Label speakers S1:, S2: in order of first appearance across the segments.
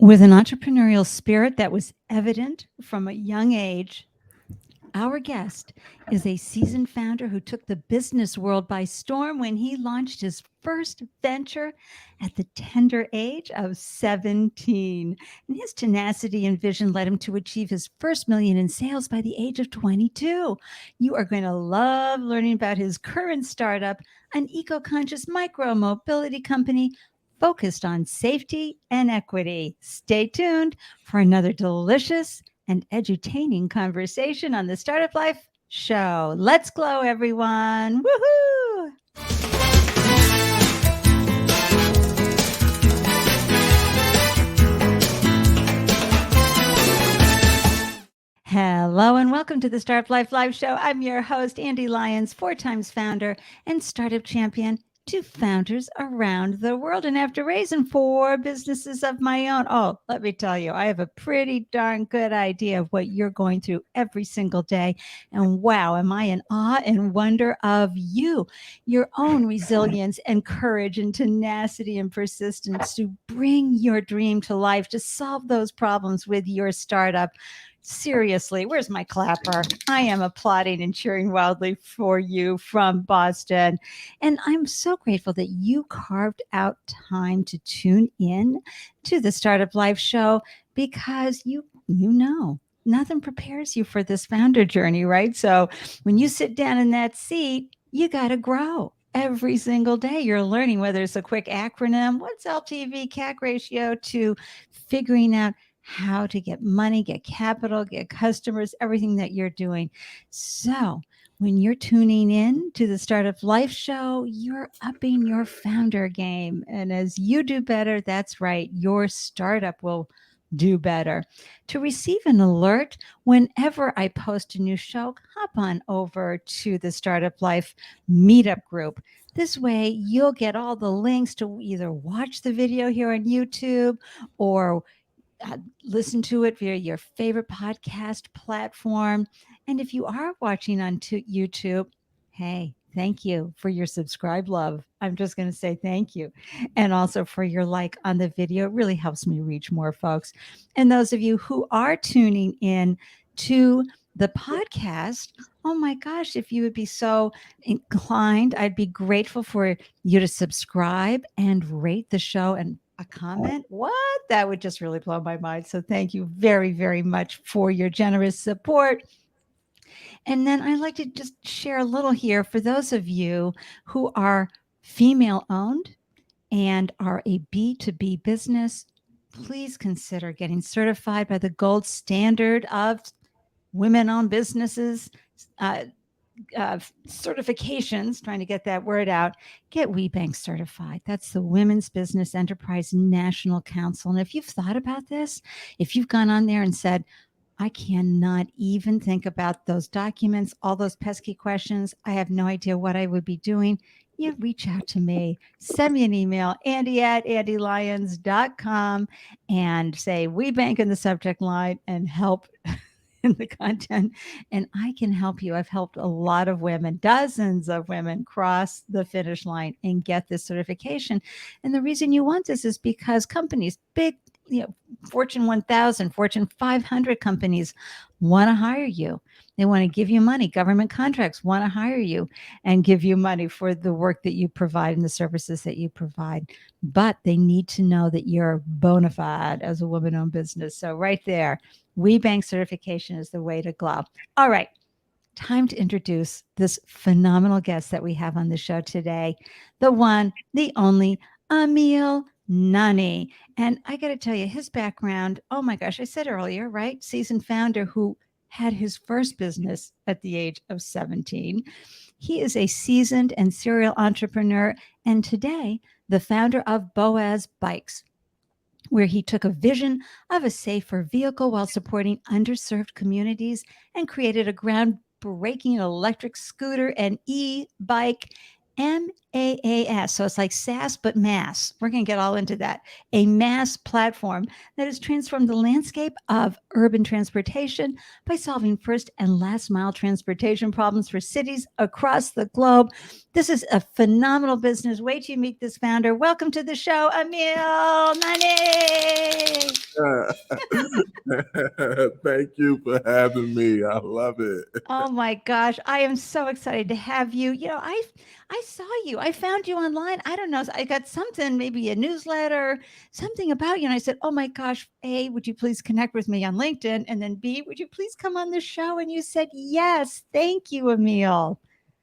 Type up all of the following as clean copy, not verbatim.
S1: With an entrepreneurial spirit that was evident from a young age, our guest is a seasoned founder who took the business world by storm when he launched his first venture at the tender age of 17. And his tenacity and vision led him to achieve his first million in sales by the age of 22. You are going to love learning about his current startup, an eco-conscious micro-mobility company focused on safety and equity. Stay tuned for another delicious and edutaining conversation on the Startup Life Show. Let's glow, everyone. Woohoo! Hello and welcome to the Startup Life Live Show. I'm your host, Ande Lyons, 4 times founder and startup champion to founders around the world. And after raising 4 businesses of my own, oh, let me tell you, I have a pretty darn good idea of what you're going through every single day. And wow, am I in awe and wonder of you, your own resilience and courage and tenacity and persistence to bring your dream to life, to solve those problems with your startup. Seriously, where's my clapper? I am applauding and cheering wildly for you from Boston. And I'm so grateful that you carved out time to tune in to the Startup Life Show because you know nothing prepares you for this founder journey, right? So when you sit down in that seat, you got to grow. Every single day, you're learning whether it's a quick acronym, what's LTV, CAC ratio, to figuring out how to get money, get capital, get customers, everything that you're doing. So when you're tuning in to the Startup Life Show, you're upping your founder game. And as you do better, that's right, your startup will do better. To receive an alert whenever I post a new show, hop on over to the Startup Life meetup group. This way, you'll get all the links to either watch the video here on YouTube or listen to it via your favorite podcast platform. And if you are watching on YouTube, hey, thank you for your subscribe love. I'm just going to say thank you. And also for your like on the video. It really helps me reach more folks. And those of you who are tuning in to the podcast, oh my gosh, if you would be so inclined, I'd be grateful for you to subscribe and rate the show and a comment. What? That would just really blow my mind. So thank you very, very much for your generous support. And then I'd like to just share a little here for those of you who are female owned and are a B2B business. Please consider getting certified by the gold standard of women-owned businesses. Certifications, trying to get that word out, get WeBank certified. That's the Women's Business Enterprise National Council. And if you've thought about this, if you've gone on there and said, I cannot even think about those documents, all those pesky questions, I have no idea what I would be doing, you reach out to me. Send me an email, Ande@AndeLyons.com, and say WeBank in the subject line and help in the content, and I can help you. I've helped a lot of women, dozens of women, cross the finish line and get this certification. And the reason you want this is because companies, big, Fortune 1000, Fortune 500 companies want to hire you. They want to give you money. Government contracts want to hire you and give you money for the work that you provide and the services that you provide. But they need to know that you're bona fide as a woman-owned business. So right there, WeBank certification is the way to glow. All right, time to introduce this phenomenal guest that we have on the show today, the one, the only, Emil Nnani. And I got to tell you, his background, oh my gosh, I said earlier, right? Seasoned founder who had his first business at the age of 17. He is a seasoned and serial entrepreneur, and today, the founder of Boaz Bikes, where he took a vision of a safer vehicle while supporting underserved communities and created a groundbreaking electric scooter and e-bike MaaS. So it's like SaaS, but MaaS. We're going to get all into that. A MaaS platform that has transformed the landscape of urban transportation by solving first and last mile transportation problems for cities across the globe. This is a phenomenal business. Wait till you meet this founder. Welcome to the show, Emil Nnani.
S2: Thank you for having me. I love it.
S1: Oh my gosh, I am so excited to have you. I saw you. I found you online. I don't know. I got something, maybe a newsletter, something about you. And I said, "Oh my gosh, A, would you please connect with me on LinkedIn? And then B, would you please come on the show?" And you said, "Yes." Thank you, Emil.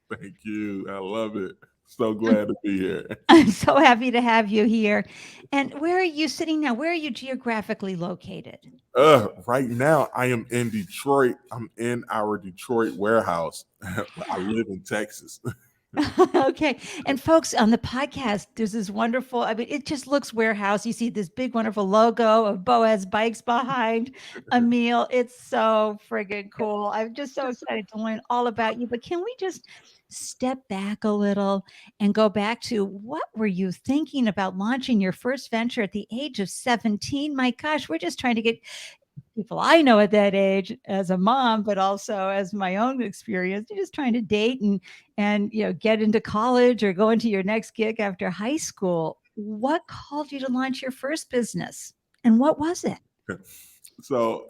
S2: Thank you. I love it. So glad to be here.
S1: I'm so happy to have you here. And where are you sitting now? Where are you geographically located?
S2: Right now I am in Detroit. I'm in our Detroit warehouse. I live in Texas.
S1: Okay. And folks on the podcast, there's this wonderful, I mean, it just looks warehouse. You see this big, wonderful logo of Boaz Bikes behind Emil. It's so friggin' cool. I'm just so excited to learn all about you. But can we just step back a little and go back to what were you thinking about launching your first venture at the age of 17? My gosh, we're just trying to get people I know at that age as a mom, but also as my own experience, you're just trying to date and get into college or go into your next gig after high school. What called you to launch your first business? And what was it?
S2: So,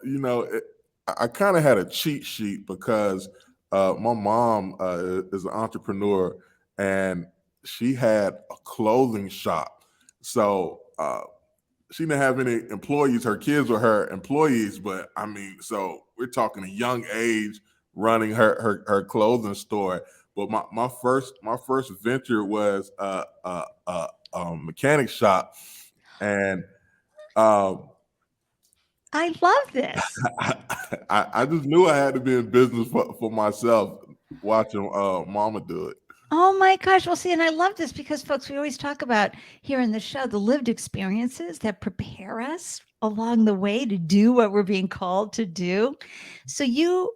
S2: I kind of had a cheat sheet because my mom is an entrepreneur and she had a clothing shop. So, she didn't have any employees. Her kids were her employees, but I mean, so we're talking a young age running her clothing store. But my first venture was a mechanic shop, and um,
S1: I love this.
S2: I just knew I had to be in business for myself. Watching Mama do it.
S1: Oh my gosh. Well, see, and I love this because, folks, we always talk about here in the show the lived experiences that prepare us along the way to do what we're being called to do. So, you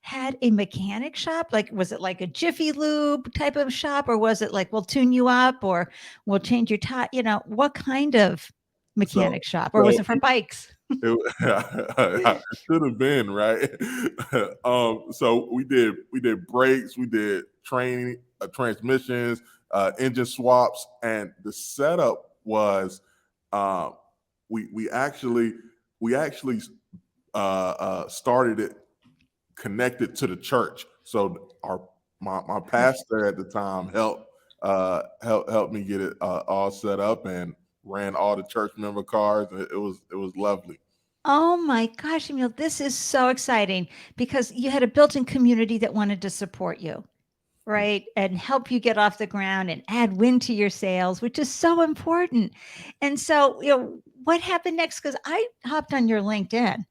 S1: had a mechanic shop? Like, was it like a Jiffy Lube type of shop, or was it like we'll tune you up, or we'll change your tire? What kind of
S2: So
S1: mechanic shop, or was
S2: so
S1: it for bikes?
S2: it should have been right. So we did brakes, we did training, transmissions, engine swaps, and the setup was um, we actually started it connected to the church. So my pastor at the time helped me get it all set up and ran all the church member cars. It was lovely.
S1: Oh my gosh, Emil, this is so exciting because you had a built-in community that wanted to support you, right? And help you get off the ground and add wind to your sails, which is so important. And so, what happened next? Because I hopped on your LinkedIn,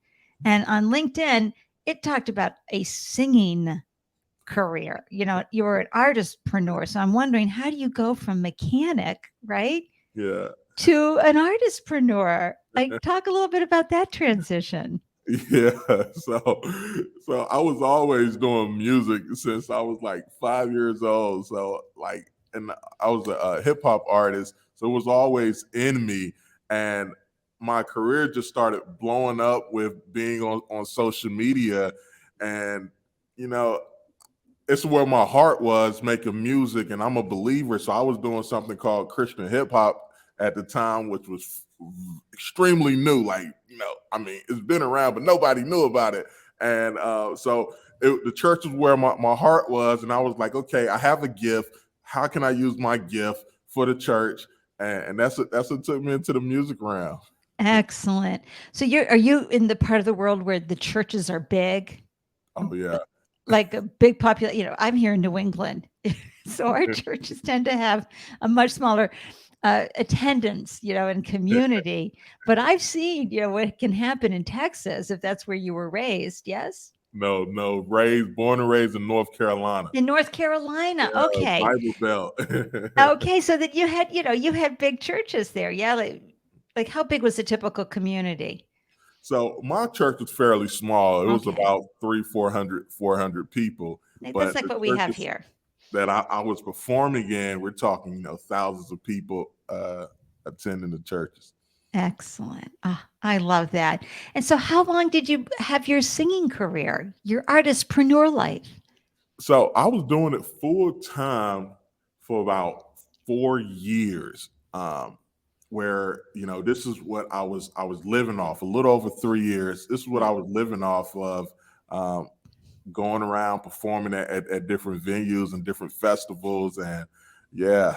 S1: and on LinkedIn, it talked about a singing career. You were an artistpreneur. So I'm wondering, how do you go from mechanic, right,
S2: Yeah.
S1: to an artistpreneur? Like, talk a little bit about that transition.
S2: Yeah, so I was always doing music since I was like 5 years old. So like, and I was a hip hop artist, so it was always in me. And my career just started blowing up with being on social media, and you know, it's where my heart was making music, and I'm a believer. So I was doing something called Christian hip hop at the time, which was extremely new. Like, I mean, it's been around, but nobody knew about it. And the church is where my heart was, and I was like, okay, I have a gift. How can I use my gift for the church? And that's what took me into the music realm.
S1: Excellent. So are you in the part of the world where the churches are big?
S2: Oh yeah.
S1: Like a big population, I'm here in New England. So our churches tend to have a much smaller attendance, and community. But I've seen, what can happen in Texas if that's where you were raised. Yes.
S2: No, born and raised in North Carolina.
S1: In North Carolina. Okay.
S2: Bible Belt.
S1: Okay. So that you had big churches there. Yeah. Like how big was the typical community?
S2: So my church was fairly small. It was
S1: Okay.
S2: about 400 people.
S1: That's
S2: But
S1: like
S2: the
S1: what we have
S2: churches
S1: here.
S2: that I was performing in, we're talking, thousands of people attending the churches.
S1: Excellent. Ah, I love that. And so how long did you have your singing career, your artistpreneur life?
S2: So I was doing it full time for about 4 years. where this is what I was living off a little over 3 years. This is what I was living off of, um, going around performing at different venues and different festivals, and yeah.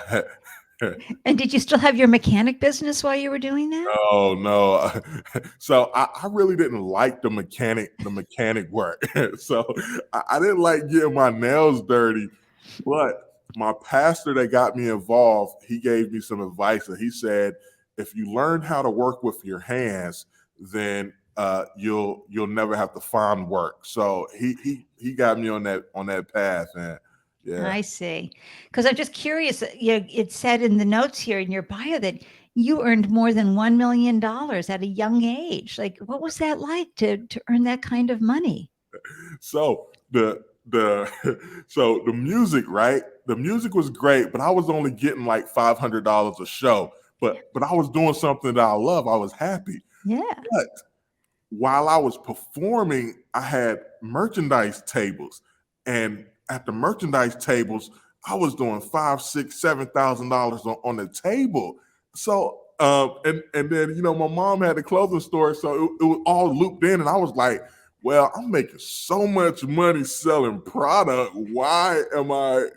S1: And did you still have your mechanic business while you were doing that?
S2: Oh no. So I really didn't like the mechanic work. So I didn't like getting my nails dirty, but my pastor that got me involved, he gave me some advice, and he said, if you learn how to work with your hands, then you'll never have to find work. So he got me on that path, and yeah.
S1: I see. Because I'm just curious. It said in the notes here in your bio that you earned more than $1 million at a young age. Like, what was that like to earn that kind of money?
S2: So the so the music, right? The music was great, but I was only getting like $500 a show. But I was doing something that I love. I was happy.
S1: Yeah.
S2: But while I was performing, I had merchandise tables, and at the merchandise tables, I was doing five, six, $7,000 on the table. So and then my mom had the clothing store, so it was all looped in, and I was like, well, I'm making so much money selling product. Why am I,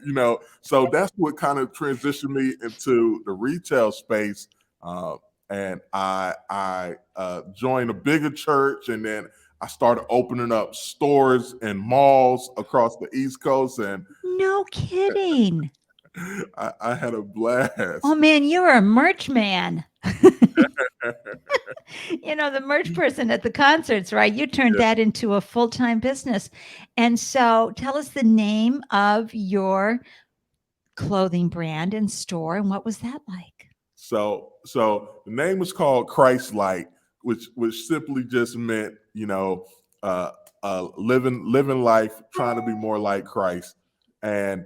S2: So that's what kind of transitioned me into the retail space. And I joined a bigger church, and then I started opening up stores and malls across the East Coast, and
S1: No kidding.
S2: I had a blast.
S1: Oh man, you're a merch man. The merch person at the concerts, right? You turned
S2: Yeah.
S1: that into a full-time business. And so tell us the name of your clothing brand and store, and what was that like?
S2: So the name was called Christ Light, which simply just meant, uh, living life, trying to be more like Christ. And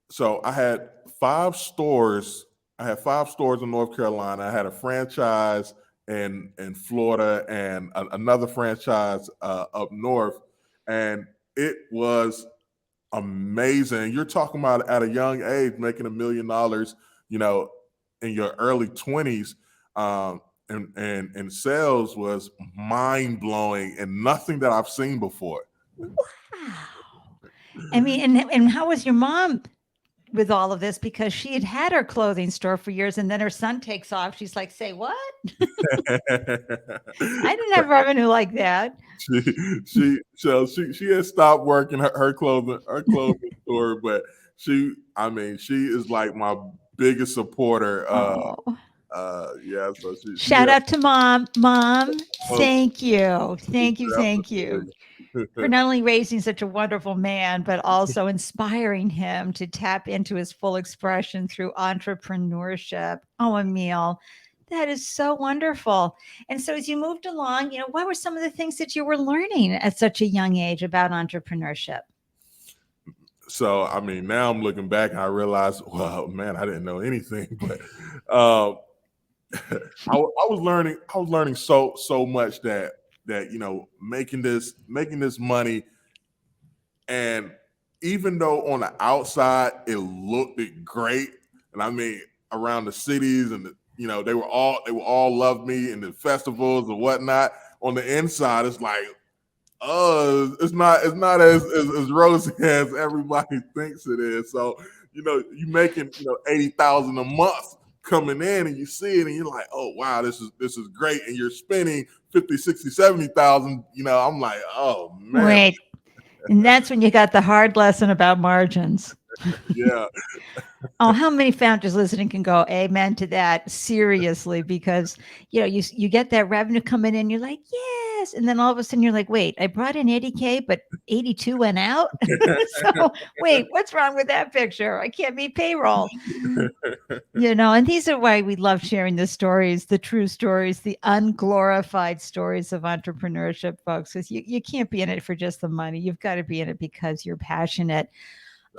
S2: so I had 5 stores. I had 5 stores in North Carolina. I had a franchise in Florida, and another franchise up north, and it was amazing. You're talking about at a young age making $1 million, you know, in your early 20s. And sales was mind blowing and nothing that I've seen before.
S1: Wow. I mean, and how was your mom with all of this? Because she had her clothing store for years, and then her son takes off. She's like, "Say what? I didn't have revenue like that."
S2: she had stopped working her clothing store, but she is like my biggest supporter.
S1: Oh.
S2: Yeah, so she
S1: Shout
S2: had,
S1: out to mom. Mom,
S2: oh,
S1: thank you. Thank you for
S2: definitely.
S1: not only raising such a wonderful man, but also inspiring him to tap into his full expression through entrepreneurship. Oh, Emil, that is so wonderful. And so as you moved along, what were some of the things that you were learning at such a young age about entrepreneurship?
S2: So I mean, now I'm looking back and I realize, well, man, I didn't know anything, but um, I was learning so much that making this money, and even though on the outside it looked great, and I mean around the cities, and they were all loved me in the festivals and whatnot. On the inside, it's like, oh, it's not as rosy as everybody thinks it is. So you making 80,000 a month coming in, and you see it, and you're like, oh wow, this is great, and you're spending 50, 60, 70,000. I'm like, oh man,
S1: Right. And that's when you got the hard lesson about margins.
S2: yeah.
S1: Oh, how many founders listening can go amen to that seriously? Because you get that revenue coming in, you're like, yes, and then all of a sudden you're like, wait, I brought in 80K, but 82 went out. So wait, what's wrong with that picture? I can't meet payroll. And these are why we love sharing the stories, the true stories, the unglorified stories of entrepreneurship, folks. Because you can't be in it for just the money. You've got to be in it because you're passionate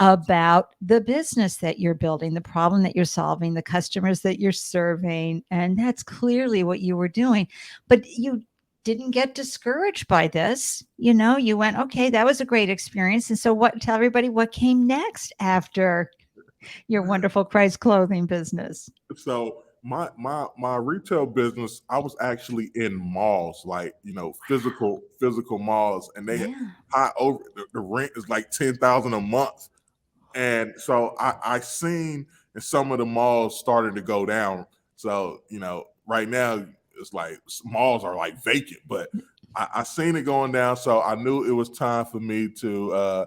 S1: about the business that you're building, the problem that you're solving, the customers that you're serving. And that's clearly what you were doing. But you didn't get discouraged by this. You went, okay, that was a great experience. And so tell everybody what came next after your wonderful Christ clothing business.
S2: So my retail business, I was actually in malls, like, physical malls, and they
S1: Yeah.
S2: high over the rent is like 10,000 a month. And so I seen in some of the malls started to go down. So, right now it's like malls are like vacant, but I seen it going down. So I knew it was time for me to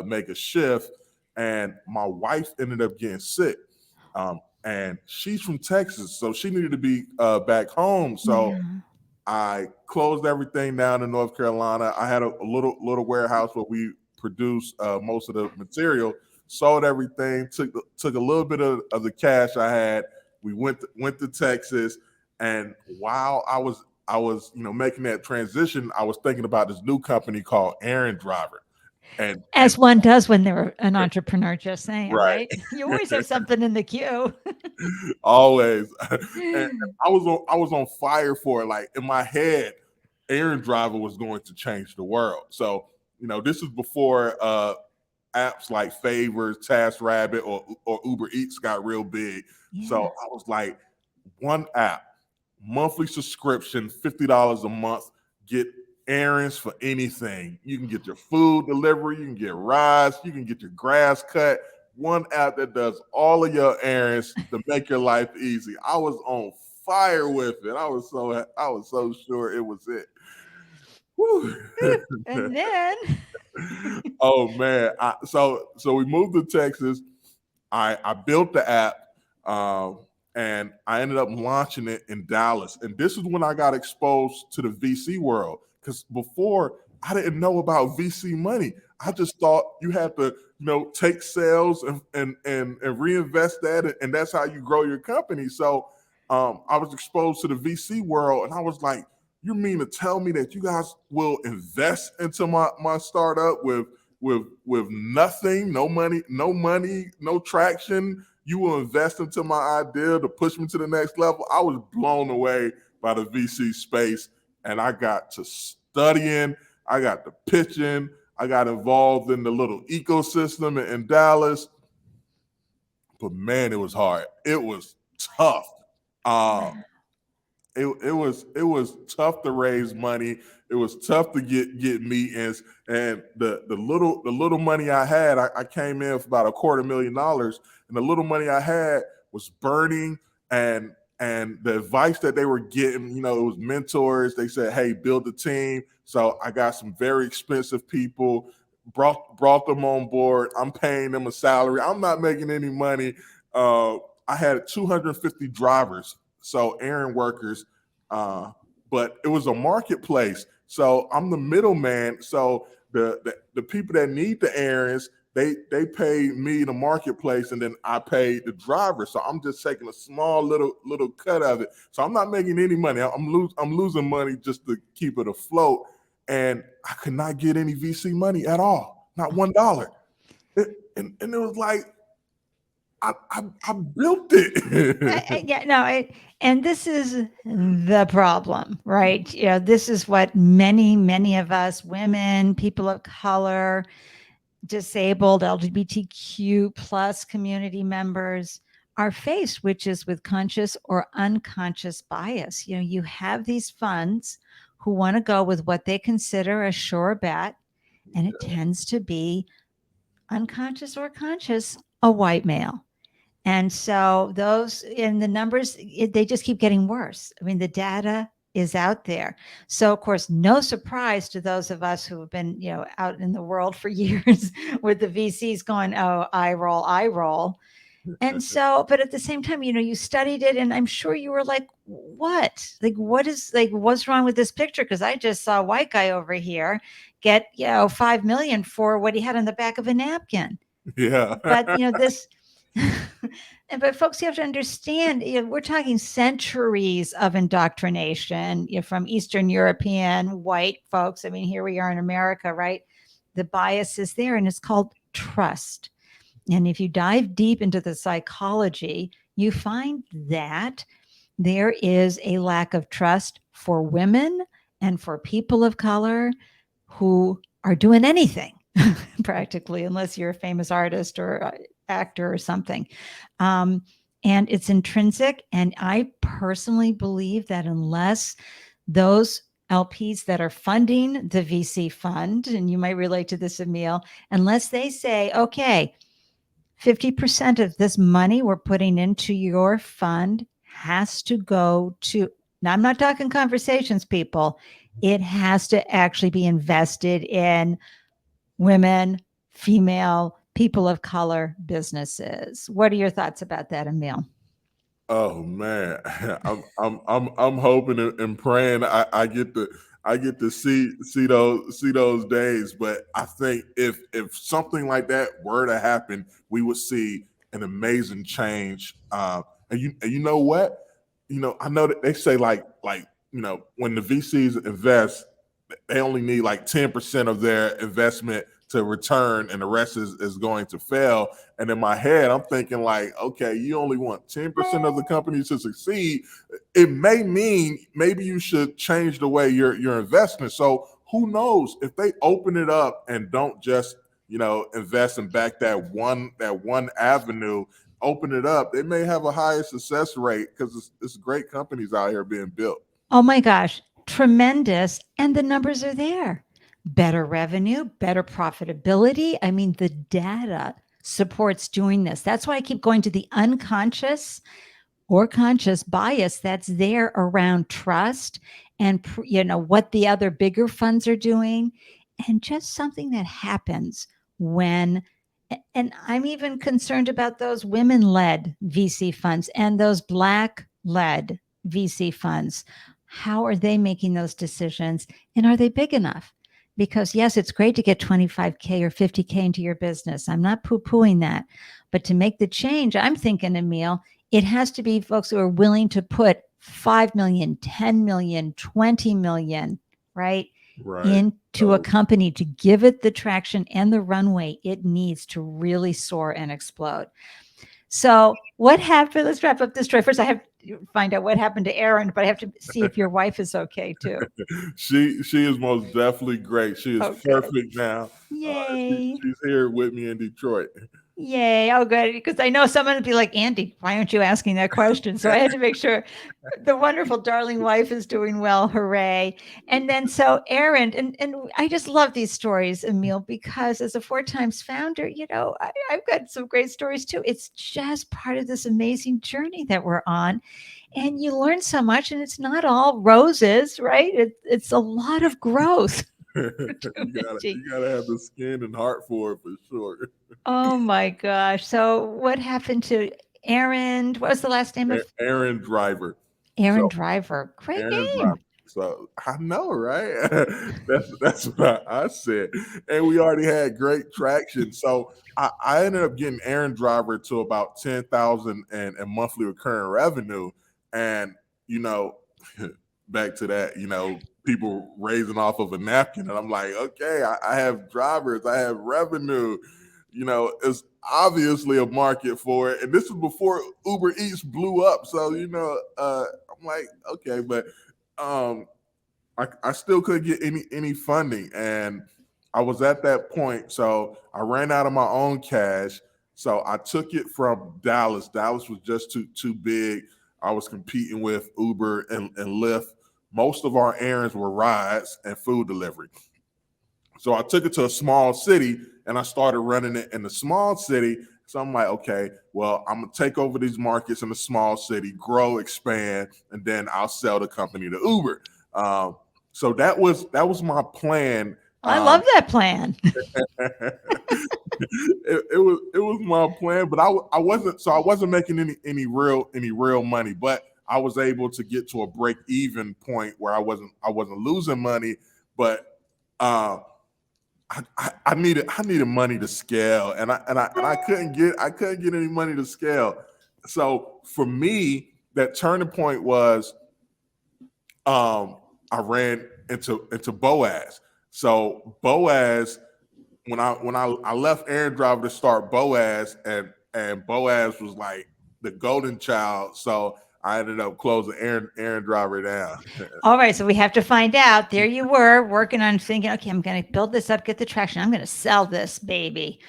S2: make a shift. And my wife ended up getting sick. And she's from Texas, so she needed to be back home. So
S1: Yeah.
S2: I closed everything down in North Carolina. I had a little warehouse where we produced most of the material. Sold everything. Took a little bit of the cash I had. We went to Texas, and while I was making that transition, I was thinking about this new company called Errand Driver, and
S1: As one does when they're an entrepreneur, just saying,
S2: right.
S1: right? You always have something in the queue.
S2: Always. And I was on fire for it. Like in my head, Errand Driver was going to change the world. So, this is before apps like Favors, TaskRabbit, or Uber Eats got real big. So
S1: Yeah.
S2: I was like, one app, monthly subscription, $50 a month, get errands for anything. You can get your food delivery, you can get rides, you can get your grass cut. One app that does all of your errands to make your life easy. I was on fire with it. I was so sure it was it. Whew.
S1: And then,
S2: Oh man. So we moved to Texas. I built the app, and I ended up launching it in Dallas. And this is when I got exposed to the VC world. Because before I didn't know about VC money. I just thought you had to, take sales and reinvest that, and that's how you grow your company. So I was exposed to the VC world, and I was like, you mean to tell me that you guys will invest into my startup with nothing, no money, no traction? You will invest into my idea to push me to the next level. I was blown away by the VC space, and I got to studying, I got to pitching, I got involved in the little ecosystem in Dallas. But man, it was hard. It was tough. Uh, it was tough to raise money. It was tough to get meetings, and the little money I had, I came in for about $250,000, and the little money I had was burning. And the advice that they were getting, it was mentors. They said, "Hey, build a team." So I got some very expensive people, brought them on board. I'm paying them a salary. I'm not making any money. Uh, I had 250 drivers, so errand workers, uh, but it was a marketplace. So I'm the middleman. So the people that need the errands, they pay me the marketplace, and then I pay the driver. So I'm just taking a small little cut of it. So I'm not making any money. I'm losing money just to keep it afloat. And I could not get any VC money at all, not $1. And it was like, I built it.
S1: yeah, no, and this is the problem, right? This is what many of us, women, people of color, disabled, LGBTQ plus community members are faced, which is with conscious or unconscious bias. You have these funds who want to go with what they consider a sure bet, and it tends to be unconscious or conscious, a white male. And so those in the numbers, they just keep getting worse. I mean, the data is out there. So of course, no surprise to those of us who have been, out in the world for years with the VCs going, oh, I roll, I roll. And so, but at the same time, you studied it, and I'm sure you were like, what? Like, what's wrong with this picture? Because I just saw a white guy over here get, 5 million for what he had on the back of a napkin.
S2: Yeah.
S1: But this but folks, you have to understand, we're talking centuries of indoctrination, from Eastern European white folks. I mean, here we are in America, right? The bias is there, and it's called trust. And if you dive deep into the psychology, you find that there is a lack of trust for women and for people of color who are doing anything practically, unless you're a famous artist or actor or something. and it's intrinsic. And I personally believe that unless those LPs that are funding the VC fund, and you might relate to this, Emil, unless they say, okay, 50% of this money we're putting into your fund has to go to, now I'm not talking conversations, people. It has to actually be invested in women, female, people of color businesses. What are your thoughts about that, Emil?
S2: Oh man, I'm hoping and praying I get to see those days. But I think if something like that were to happen, we would see an amazing change. And you know what? I know that they say when the VCs invest, they only need like 10% of their investment to return and the rest is going to fail. And in my head, I'm thinking like, okay, you only want 10% of the company to succeed. It may mean maybe you should change the way you're investing. So who knows if they open it up and don't just, invest and back that one avenue, open it up, they may have a higher success rate because it's great companies out here being built.
S1: Oh my gosh, tremendous. And the numbers are there. Better revenue, better profitability. I mean, the data supports doing this. That's why I keep going to the unconscious or conscious bias that's there around trust and what the other bigger funds are doing, and just something that happens when, and I'm even concerned about those women-led VC funds and those Black-led VC funds. How are they making those decisions, and are they big enough? Because yes, it's great to get 25K or 50K into your business. I'm not poo-pooing that. But to make the change, I'm thinking, Emil, it has to be folks who are willing to put 5 million, 10 million, 20 million, right?
S2: Right.
S1: Into a company to give it the traction and the runway it needs to really soar and explode. So what happened? Let's wrap up this story. First, I have to find out what happened to Errand, but I have to see if your wife is okay too.
S2: She is most definitely great. She is perfect now.
S1: Yay.
S2: She's here with me in Detroit.
S1: Yay. Oh, good. Because I know someone would be like, Andy, why aren't you asking that question? So I had to make sure the wonderful, darling wife is doing well. Hooray. And then so Errand, and I just love these stories, Emil, because as a 4 times founder, I've got some great stories too. It's just part of this amazing journey that we're on. And you learn so much, and it's not all roses, right? It's a lot of growth.
S2: You gotta have the skin and heart for it for sure.
S1: Oh my gosh. So what happened to Errand? What was the last name of
S2: Errand Driver.
S1: Errand Driver? Great
S2: Errand
S1: name.
S2: Driver. So I know, right? that's what I said. And we already had great traction. So I ended up getting Errand Driver to about 10,000 and monthly recurring revenue. And back to that, people raising off of a napkin. And I'm like, okay, I have drivers, I have revenue. It's obviously a market for it. And this was before Uber Eats blew up. So, I'm like, okay, but I still couldn't get any funding. And I was at that point. So I ran out of my own cash. So I took it from Dallas. Dallas was just too big. I was competing with Uber and Lyft. Most of our errands were rides and food delivery. So I took it to a small city and I started running it in the small city. So I'm like, okay, well, I'm gonna take over these markets in the small city, grow, expand, and then I'll sell the company to Uber. So that was my plan.
S1: I love that plan.
S2: It was my plan, but I wasn't making any real money, but I was able to get to a break even point where I wasn't losing money, but I needed money to scale, and I couldn't get any money to scale. So for me, that turning point was I ran into Boaz. So Boaz, when I left Errand Driver to start Boaz, and Boaz was like the golden child. So I ended up closing Errand Driver down.
S1: All right, so we have to find out. There you were working on thinking, okay, I'm going to build this up, get the traction. I'm going to sell this baby.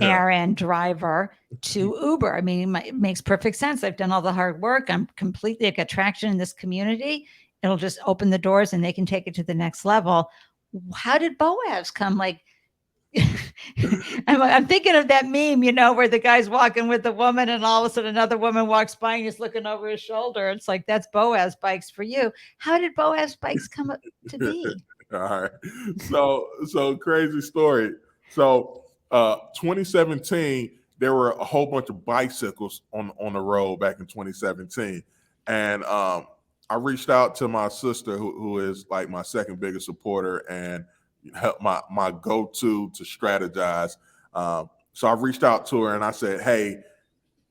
S1: Errand Driver to Uber. I mean, it makes perfect sense. I've done all the hard work. I'm completely like attraction in this community. It'll just open the doors and they can take it to the next level. How did Boaz come? Like, I'm thinking of that meme, where the guy's walking with the woman and all of a sudden another woman walks by and he's looking over his shoulder. It's like, that's Boaz Bikes for you. How did Boaz Bikes come up to be?
S2: All right. So crazy story. So 2017, there were a whole bunch of bicycles on the road back in 2017. And I reached out to my sister, who is like my second biggest supporter and help my go-to to strategize. So I reached out to her and I said, hey,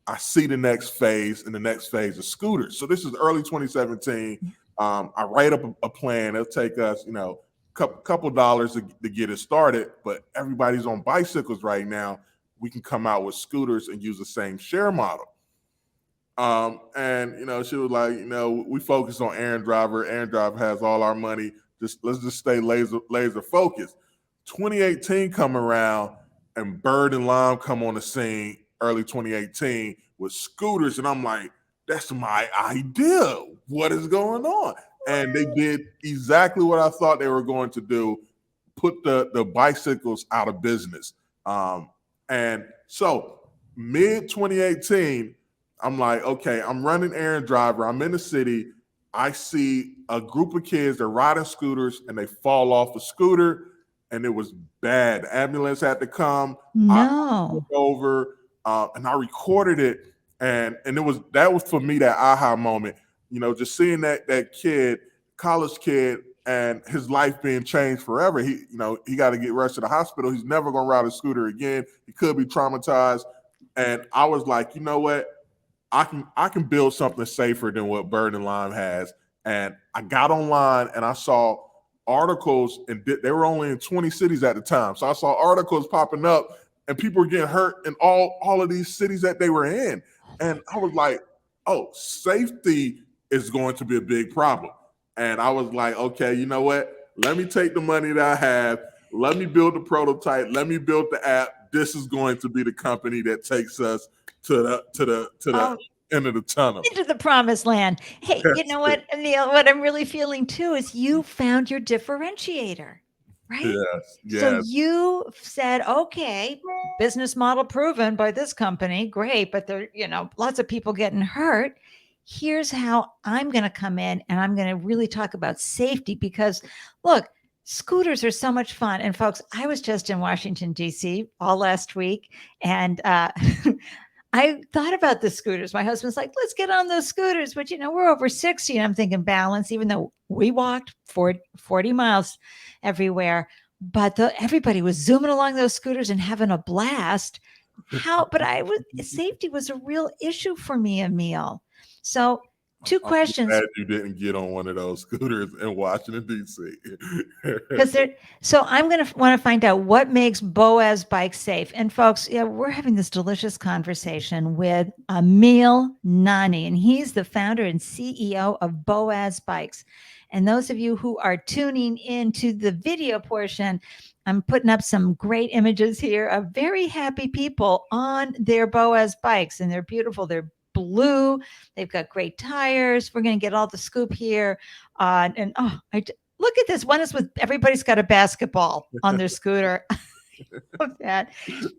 S2: I see the next phase, and the next phase is scooters. So this is early 2017. I write up a plan. It'll take us, couple dollars to get it started, but everybody's on bicycles right now. We can come out with scooters and use the same share model. And she was like, we focus on Errand Driver. Errand Driver has all our money. Let's just stay laser focused. 2018 come around, and Bird and Lime come on the scene early 2018 with scooters, and I'm like, that's my idea. What is going on? And they did exactly what I thought they were going to do, put the bicycles out of business. And so mid 2018, I'm like, okay, I'm running Errand Driver. I'm in the city. I see a group of kids, they're riding scooters and they fall off the scooter, and it was bad. The ambulance had to come.
S1: No.
S2: I over and I recorded it. And that was for me that aha moment, just seeing that kid, college kid, and his life being changed forever. He got to get rushed to the hospital. He's never gonna ride a scooter again. He could be traumatized. And I was like, you know what? I can build something safer than what Bird and Lime has. And I got online and I saw articles, and they were only in 20 cities at the time. So I saw articles popping up, and people were getting hurt in all of these cities that they were in. And I was like, oh, safety is going to be a big problem. And I was like, okay, you know what? Let me take the money that I have. Let me build the prototype. Let me build the app. This is going to be the company that takes us to the end of the tunnel.
S1: Into the promised land. Hey, you know what, Emil, what I'm really feeling too is you found your differentiator, right?
S2: Yes.
S1: So you said, okay, business model proven by this company, great, but there, lots of people getting hurt. Here's how I'm going to come in, and I'm going to really talk about safety, because look, scooters are so much fun. And folks, I was just in Washington, D.C. all last week, and I thought about the scooters. My husband's like, let's get on those scooters. But, we're over 60, and I'm thinking balance, even though we walked 40 miles everywhere. But everybody was zooming along those scooters and having a blast. Safety was a real issue for me, Emil. So 2 questions.
S2: I'm glad you didn't get on one of those scooters in Washington,
S1: D.C. So I'm going to want to find out what makes Boaz Bikes safe. And folks, we're having this delicious conversation with Emil Nnani, and he's the founder and CEO of Boaz Bikes. And those of you who are tuning into the video portion, I'm putting up some great images here of very happy people on their Boaz bikes, and they're beautiful. They're blue. They've got great tires. We're going to get all the scoop here. Look at this. One is with everybody's got a basketball on their scooter. Love that.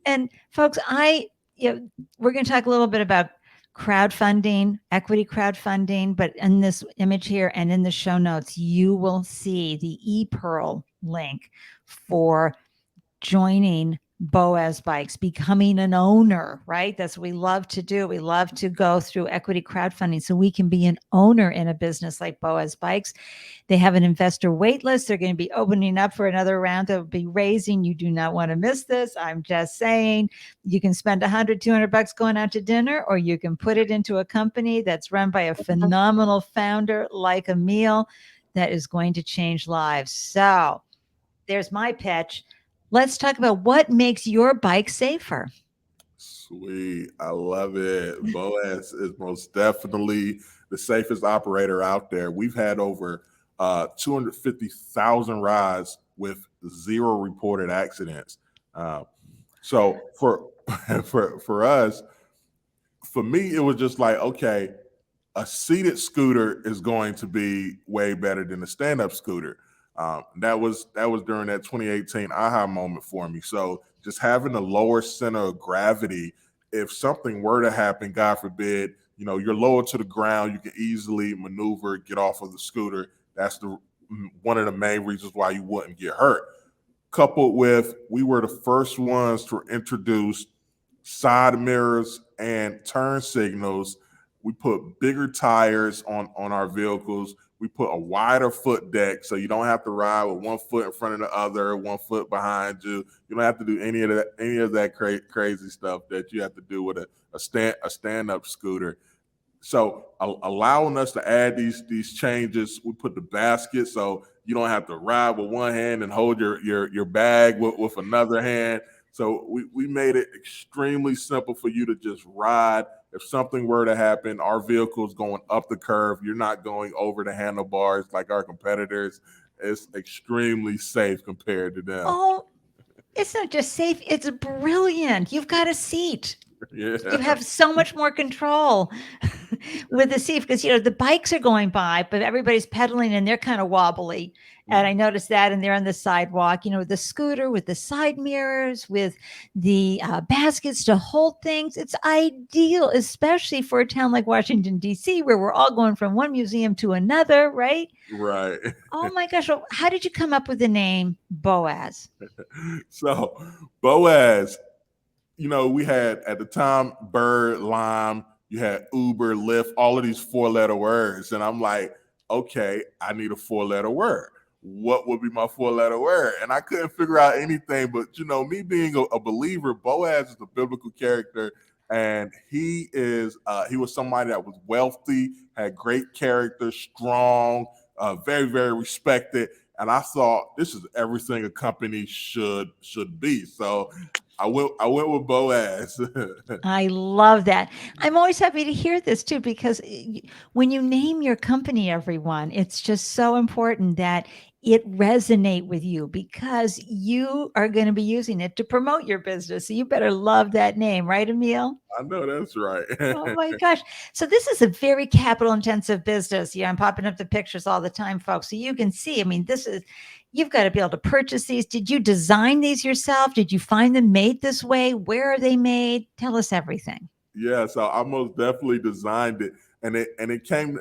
S1: And folks, we're going to talk a little bit about crowdfunding, equity crowdfunding, but in this image here and in the show notes, you will see the ePearl link for joining Boaz Bikes, becoming an owner, right? That's what we love to do. We love to go through equity crowdfunding so we can be an owner in a business like Boaz Bikes. They have an investor wait list. They're going to be opening up for another round that will be raising. You do not want to miss this. I'm just saying, you can spend $100, $200 going out to dinner, or you can put it into a company that's run by a phenomenal founder like Emil that is going to change lives. So there's my pitch. Let's talk about what makes your bike safer.
S2: Sweet. I love it. Boaz is most definitely the safest operator out there. We've had over 250,000 rides with 0 reported accidents. So for for us, for me, it was just like, okay, a seated scooter is going to be way better than a stand-up scooter. That was during that 2018 aha moment for me. So just having a lower center of gravity, if something were to happen, God forbid, you're lower to the ground, you can easily maneuver, get off of the scooter. That's the one of the main reasons why you wouldn't get hurt. Coupled with, we were the first ones to introduce side mirrors and turn signals. We put bigger tires on our vehicles. We put a wider foot deck, so you don't have to ride with one foot in front of the other, one foot behind you. You don't have to do any of that crazy stuff that you have to do with a stand up scooter. So allowing us to add these changes, we put the basket so you don't have to ride with one hand and hold your bag with another hand. So we made it extremely simple for you to just ride. If something were to happen, our vehicle's going up the curve. You're not going over the handlebars like our competitors. It's extremely safe compared to them.
S1: Oh, it's not just safe, it's brilliant. You've got a seat.
S2: Yeah.
S1: You have so much more control with the seat because the bikes are going by, but everybody's pedaling and they're kind of wobbly. And I noticed that, and they're on the sidewalk, the scooter with the side mirrors, with the baskets to hold things. It's ideal, especially for a town like Washington, D.C., where we're all going from one museum to another, right?
S2: Right.
S1: Oh my gosh. Well, how did you come up with the name Boaz?
S2: So Boaz, we had at the time Bird, Lime, you had Uber, Lyft, all of these 4-letter words. And I'm like, okay, I need a 4-letter word. What would be my 4-letter word? And I couldn't figure out anything, but me being a believer, Boaz is a biblical character, and he was somebody that was wealthy, had great character, strong, very, very respected. And I thought this is everything a company should be. So I went with Boaz.
S1: I love that. I'm always happy to hear this too, because when you name your company, everyone, it's just so important that it resonate with you because you are going to be using it to promote your business. So you better love that name, right, Emil?
S2: I know that's right.
S1: Oh my gosh. So this is a very capital intensive business. Yeah, I'm popping up the pictures all the time, folks. So you can see, I mean, you've got to be able to purchase these. Did you design these yourself? Did you find them made this way? Where are they made? Tell us everything.
S2: Yeah, so I most definitely designed it, and it came.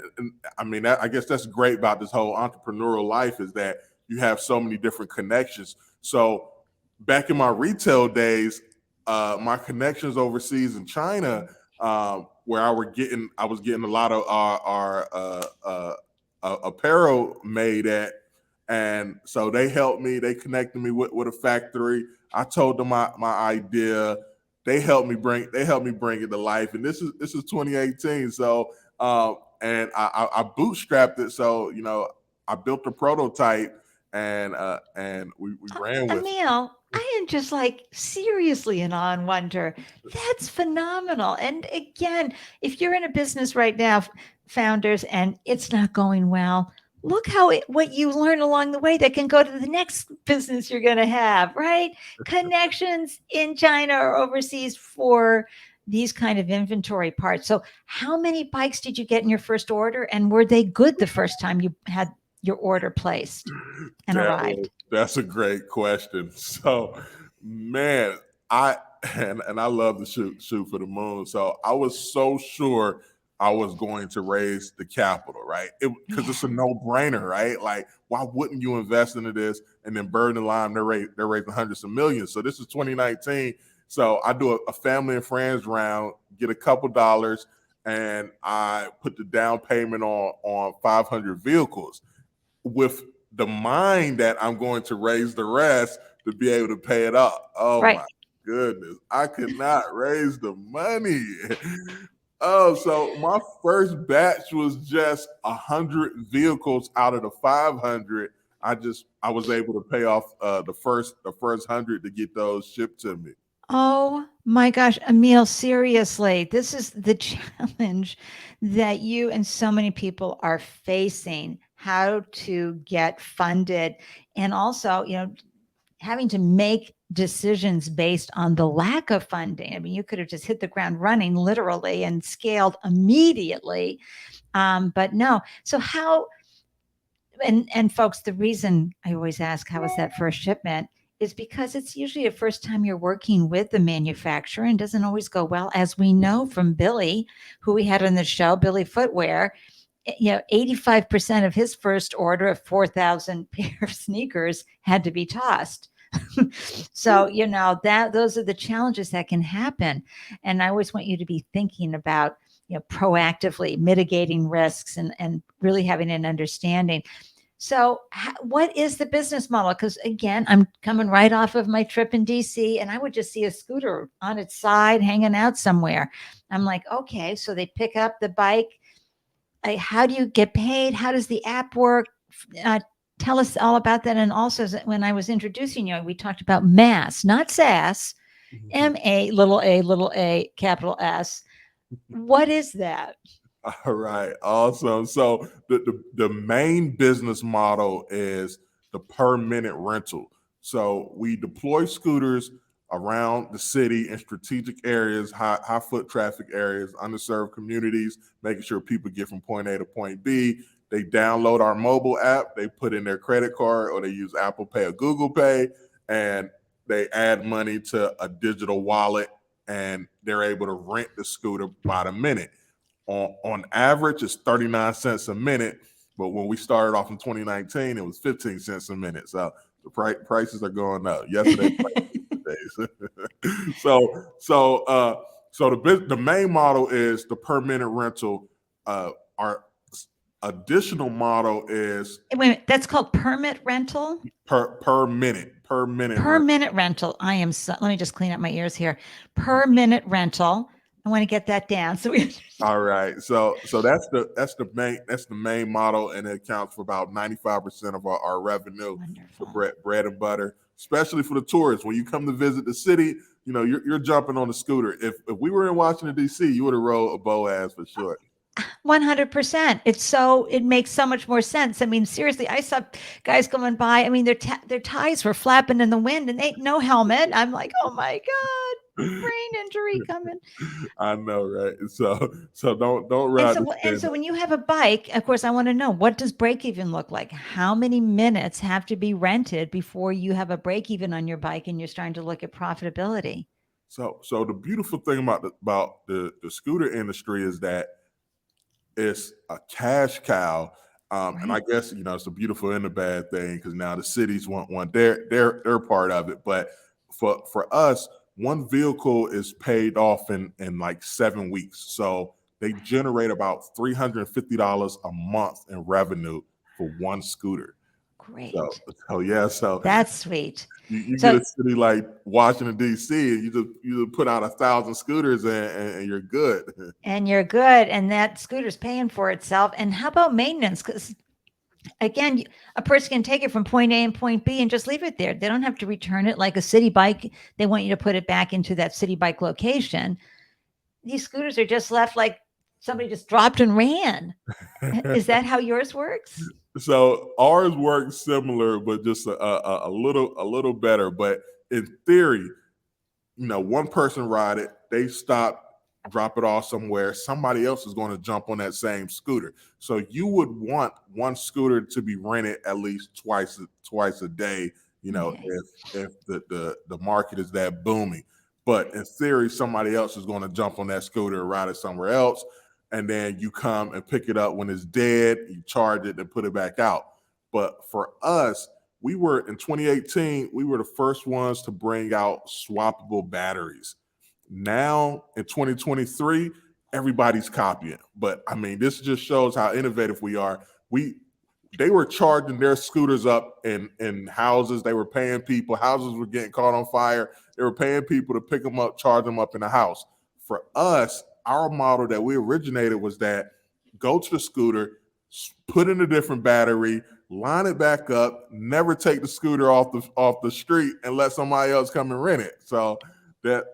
S2: I mean, I guess that's great about this whole entrepreneurial life is that you have so many different connections. So back in my retail days, my connections overseas in China, where I was getting a lot of our apparel made at, and so they helped me. They connected me with a factory. I told them my idea. They helped me bring it to life, and this is 2018. So and I bootstrapped it. So I built a prototype, and we ran with it.
S1: Emil, I am just like seriously in awe and wonder. That's phenomenal. And again, if you're in a business right now, founders, and it's not going well, look what you learn along the way that can go to the next business you're going to have, right? Connections in China or overseas for these kind of inventory parts. So, how many bikes did you get in your first order, and were they good the first time you had your order placed and arrived?
S2: That's a great question. So, man, I and I love to shoot for the moon. So I was so sure I was going to raise the capital, right? Because it's a
S1: Yeah.
S2: no brainer, right? Like, why wouldn't you invest into this? And then Bird and Lime, they're raising hundreds of millions. So this is 2019. So I do a family and friends round, get a couple dollars, and I put the down payment on 500 vehicles with the mind that I'm going to raise the rest to be able to pay it up. Oh
S1: Right.
S2: my goodness. I could not raise the money. Oh, so my first batch was just 100 vehicles out of the 500. I was able to pay off the first 100 to get those shipped to me.
S1: Oh my gosh, Emil, seriously, this is the challenge that you and so many people are facing, how to get funded. And also, having to make decisions based on the lack of funding. I mean, you could have just hit the ground running literally and scaled immediately. But no. So how, and folks, the reason I always ask, how was that first shipment? Is because it's usually the first time you're working with the manufacturer and doesn't always go well. As we know from Billy, who we had on the show, Billy Footwear, 85% of his first order of 4,000 pair of sneakers had to be tossed. So, that those are the challenges that can happen. And I always want you to be thinking about, proactively mitigating risks and really having an understanding. So, what is the business model? Because again, I'm coming right off of my trip in DC, and I would just see a scooter on its side hanging out somewhere. I'm like, okay, so they pick up the bike. How do you get paid? How does the app work? Uh, Tell us all about that. And also, when I was introducing you, we talked about MaaS, not SAS, MaaS, capital S. What is that?
S2: All right, awesome. So the main business model is the per minute rental. So we deploy scooters around the city in strategic areas, high foot traffic areas, underserved communities, making sure people get from point A to point B. They download our mobile app, they put in their credit card, or they use Apple Pay or Google Pay, and they add money to a digital wallet, and they're able to rent the scooter by the minute. On average, it's 39 cents a minute. But when we started off in 2019, it was 15 cents a minute. So the prices are going up. Yesterday, the main model is the per minute rental. Our additional model is
S1: Wait a minute, that's called permit rental?
S2: per minute. Per
S1: minute rental. Let me just clean up my ears here. Per minute rental. I want to get that down. So
S2: all right. So that's the main model, and it accounts for about 95% of our revenue.
S1: Wonderful.
S2: The bread and butter, especially for the tourists. When you come to visit the city, you're jumping on the scooter. If we were in Washington D.C., you would have rode a Boaz for sure.
S1: 100%. It makes so much more sense. I mean, seriously, I saw guys going by. I mean, their ties were flapping in the wind, and they no helmet. I'm like, oh my god, brain injury coming.
S2: I know, right? So don't ride.
S1: And so when you have a bike, of course, I want to know, what does break even look like? How many minutes have to be rented before you have a break even on your bike and you're starting to look at profitability?
S2: So the beautiful thing about the scooter industry is that it's a cash cow.
S1: Right.
S2: And I guess it's a beautiful and a bad thing, because now the cities want their part of it. But for us, one vehicle is paid off in like 7 weeks. So they generate about $350 a month in revenue for one scooter.
S1: Great.
S2: So
S1: that's sweet.
S2: You get a city like Washington D.C., and you just put out 1,000 scooters, and you're good.
S1: And you're good, and that scooter's paying for itself. And how about maintenance? Because again, a person can take it from point A and point B and just leave it there. They don't have to return it like a city bike. They want you to put it back into that city bike location. These scooters are just left like somebody just dropped and ran. Is that how yours works?
S2: So ours works similar, but just a little better. But in theory, one person ride it, they stop, drop it off somewhere, somebody else is going to jump on that same scooter. So you would want one scooter to be rented at least twice a day, okay, if the market is that booming. But in theory, somebody else is going to jump on that scooter and ride it somewhere else. And then you come and pick it up when it's dead, you charge it and put it back out. But for us, in 2018, we were the first ones to bring out swappable batteries. Now in 2023, everybody's copying. But I mean, this just shows how innovative we are. They were charging their scooters up in houses. They were paying people. Houses were getting caught on fire. They were paying people to pick them up, charge them up in the house. For us, our model that we originated was that go to the scooter, put in a different battery, line it back up, never take the scooter off the street and let somebody else come and rent it. So that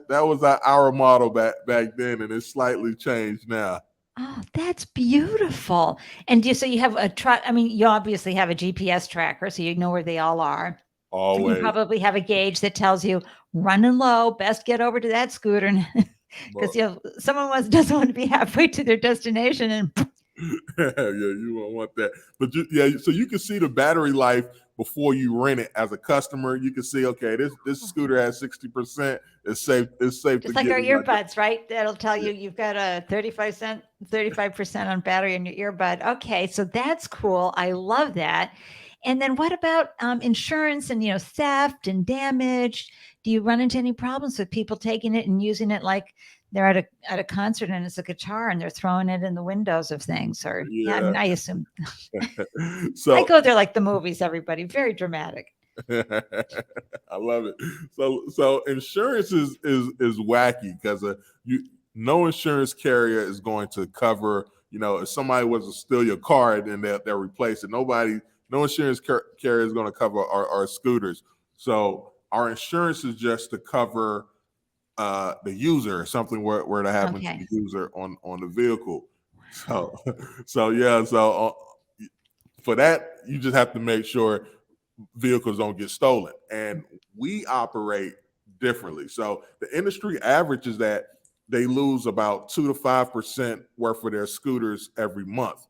S2: was our model back then, and it's slightly changed now.
S1: Oh, that's beautiful. And so you have a truck. I mean, you obviously have a GPS tracker, so you know where they all are. You
S2: always.
S1: probably have a gauge that tells you running low, best get over to that scooter. Because someone doesn't want to be halfway to their destination and
S2: Yeah, you won't want that. But so you can see the battery life before you rent it as a customer. You can see, okay, this scooter has 60%. It's safe. It's safe
S1: just
S2: to
S1: like
S2: get
S1: our
S2: in my
S1: earbuds, right? That'll tell you you've got a 35% on battery in your earbud. Okay, so that's cool. I love that. And then what about insurance and theft and damage? Do you run into any problems with people taking it and using it like they're at a concert and it's a guitar and they're throwing it in the windows of things? Or I mean, I assume I
S2: So
S1: go there like the movies. Everybody, very dramatic.
S2: I love it. So insurance is wacky because no insurance carrier is going to cover. If somebody was to steal your car, then they'll replace it. No insurance carrier is going to cover our scooters. So our insurance is just to cover the user, something where to happen to
S1: Okay.
S2: the user on the vehicle. So for that, you just have to make sure vehicles don't get stolen. And we operate differently. So the industry average is that they lose about 2 to 5% worth of their scooters every month.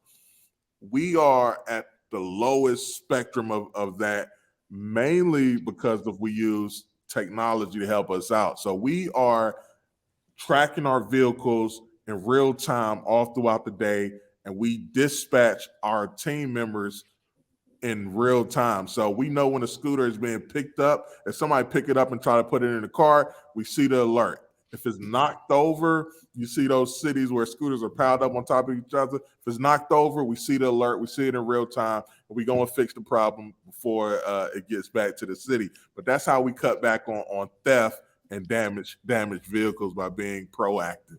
S2: We are at the lowest spectrum of that, mainly because we use technology to help us out. So we are tracking our vehicles in real time all throughout the day, and we dispatch our team members in real time. So we know when a scooter is being picked up. If somebody pick it up and try to put it in the car, we see the alert. If it's knocked over, you see those cities where scooters are piled up on top of each other. If it's knocked over, we see the alert. We see it in real time, and we go and fix the problem before it gets back to the city. But that's how we cut back on theft and damaged vehicles, by being proactive.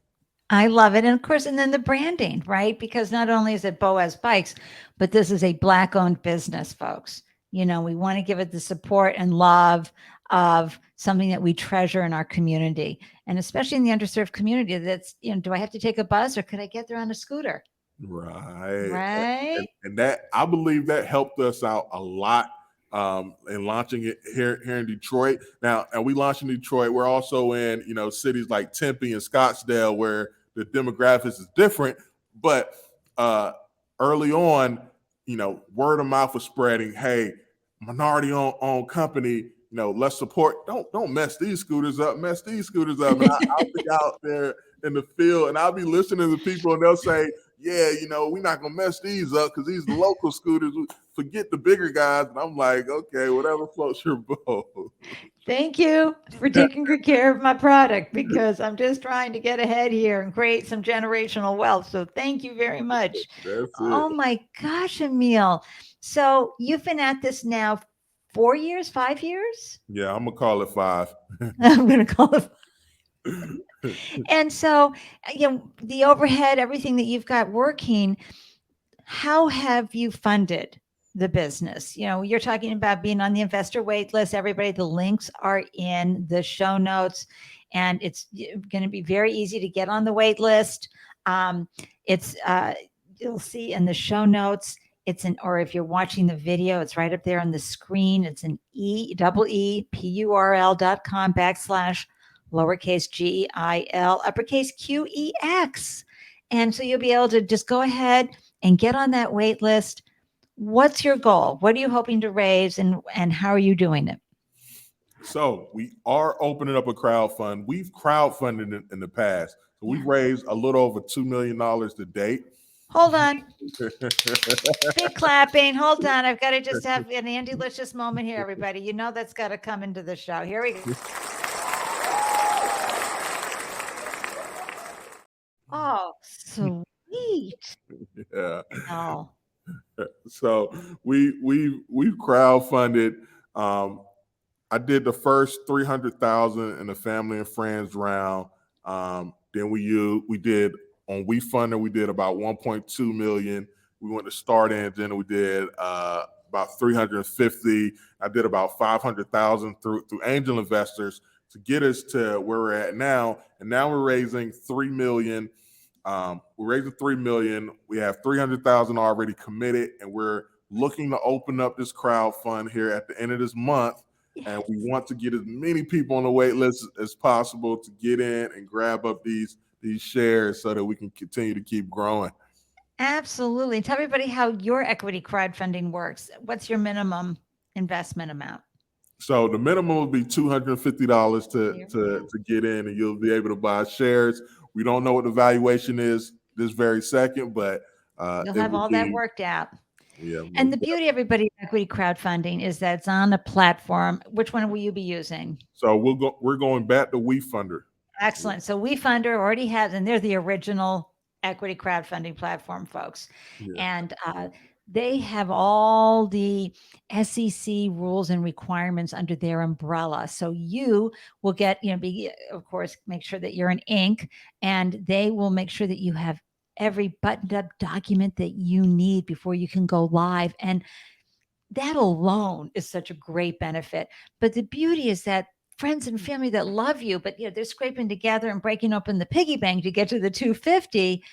S1: I love it. And of course, and then the branding, right? Because not only is it Boaz Bikes, but this is a Black owned business, folks. We want to give it the support and love of something that we treasure in our community, and especially in the underserved community. That's, do I have to take a bus or could I get there on a scooter?
S2: Right.
S1: Right.
S2: And that, I believe, that helped us out a lot in launching it here in Detroit. Now, and we launched in Detroit. We're also in, cities like Tempe and Scottsdale, where the demographics is different. But early on, word of mouth was spreading. Hey, minority owned company, let's support. Don't mess these scooters up. Mess these scooters up. And I'll be out there in the field, and I'll be listening to people, and they'll say, yeah, we're not gonna mess these up because these local scooters, forget the bigger guys. And I'm like, okay, whatever floats your boat.
S1: Thank you for taking good care of my product, because I'm just trying to get ahead here and create some generational wealth. So thank you very much.
S2: That's it.
S1: Oh my gosh, Emil. So you've been at this now 4 years, 5 years?
S2: Yeah, I'm gonna call it 5.
S1: I'm going to call it. And so, the overhead, everything that you've got working, how have you funded the business? You're talking about being on the investor wait list. Everybody, the links are in the show notes, and it's going to be very easy to get on the wait list. It's you'll see in the show notes. Or if you're watching the video, it's right up there on the screen. It's an EEPURL.com / lowercase GEIL uppercase QEX. And so you'll be able to just go ahead and get on that wait list. What's your goal? What are you hoping to raise, and how are you doing it?
S2: So we are opening up a crowdfund. We've crowdfunded in the past. So we've raised a little over $2 million to date.
S1: Hold on. Big clapping. Hold on. I've got to just have an Andy-licious moment here, everybody. That's got to come into the show. Here we go. Oh, sweet.
S2: Yeah.
S1: Oh.
S2: So we've crowdfunded. I did the first 300,000 in the family and friends round. Then we did on WeFunder. We did about 1.2 million. We went to Start Engine. We did about 350. I did about 500,000 through angel investors to get us to where we're at now. And now we're raising 3 million. We're raising 3 million. We have 300,000 already committed, and we're looking to open up this crowd fund here at the end of this month. and we
S1: Yes.
S2: want to get as many people on the wait list as possible to get in and grab up these shares so that we can continue to keep growing.
S1: Absolutely. Tell everybody how your equity crowdfunding works. What's your minimum investment amount?
S2: So the minimum will be $250
S1: There we
S2: to get in, and you'll be able to buy shares. We don't know what the valuation is this very second, but
S1: You'll
S2: it
S1: have
S2: will
S1: all that
S2: be,
S1: worked out.
S2: yeah.
S1: And the beauty, everybody, of equity crowdfunding is that it's on a platform. Which one will you be using?
S2: So we're going back to WeFunder.
S1: Excellent. So WeFunder already has, and they're the original equity crowdfunding platform, folks.
S2: Yeah.
S1: And they have all the SEC rules and requirements under their umbrella. So you will get, of course, make sure that you're in Inc. And they will make sure that you have every buttoned up document that you need before you can go live. And that alone is such a great benefit. But the beauty is that friends and family that love you, but they're scraping together and breaking open the piggy bank to get to the 250,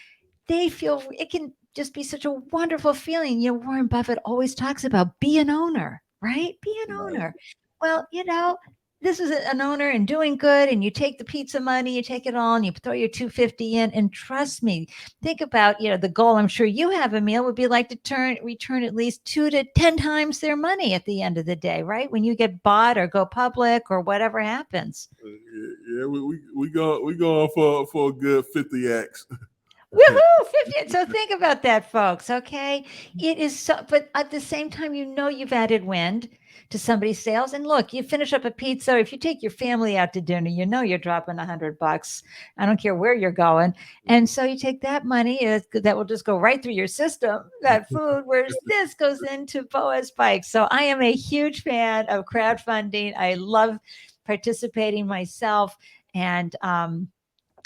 S1: they feel it can just be such a wonderful feeling. Warren Buffett always talks about be an owner, right? Be an
S2: Right.
S1: owner. Well, this is an owner and doing good, and you take the pizza money, you take it all, and you throw your 250 in. And trust me, think about the goal. I'm sure you have, Emil, would be like to return at least 2 to 10 times their money at the end of the day, right? When you get bought or go public or whatever happens.
S2: Yeah, we going for a good 50x.
S1: Woohoo! 50. So think about that, folks. Okay. It is so, but at the same time, you've added wind to somebody's sales. And look, you finish up a pizza, or if you take your family out to dinner, you're dropping $100. I don't care where you're going. And so you take that money that will just go right through your system, that food, whereas this goes into Boaz Bikes. So I am a huge fan of crowdfunding. I love participating myself. And,